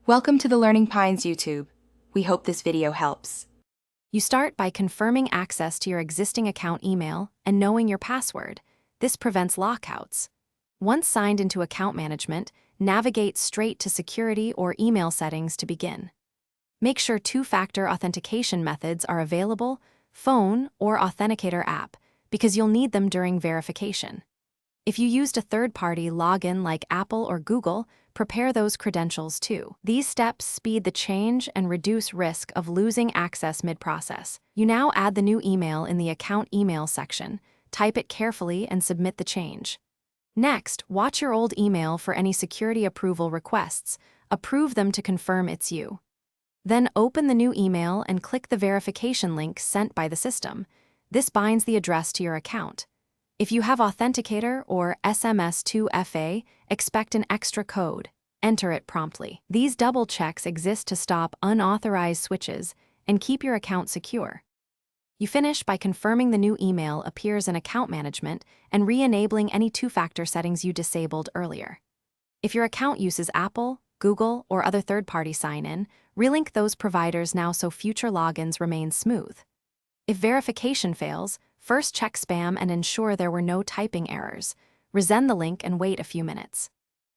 Welcome to the Learning Pines YouTube. We hope this video helps. You start by confirming access to your existing account email and knowing your password. This prevents lockouts. Once signed into account management, navigate straight to security or email settings to begin. Make sure two-factor authentication methods are available, phone or authenticator app, because you'll need them during verification. If you used a third-party login like Apple or Google, prepare those credentials too. These steps speed the change and reduce risk of losing access mid-process. You now add the new email in the account email section, type it carefully and submit the change. Next, watch your old email for any security approval requests. Approve them to confirm it's you. Then open the new email and click the verification link sent by the system. This binds the address to your account. If you have Authenticator or SMS2FA, expect an extra code. Enter it promptly. These double checks exist to stop unauthorized switches and keep your account secure. You finish by confirming the new email appears in account management and re-enabling any two-factor settings you disabled earlier. If your account uses Apple, Google, or other third-party sign-in, relink those providers now so future logins remain smooth. If verification fails, first check spam and ensure there were no typing errors. Resend the link and wait a few minutes.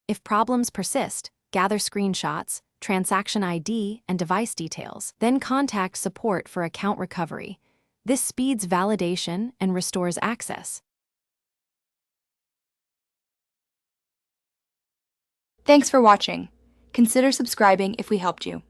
If problems persist, gather screenshots, transaction ID, and device details. Then contact support for account recovery. This speeds validation and restores access. Thanks for watching. Consider subscribing if we helped you.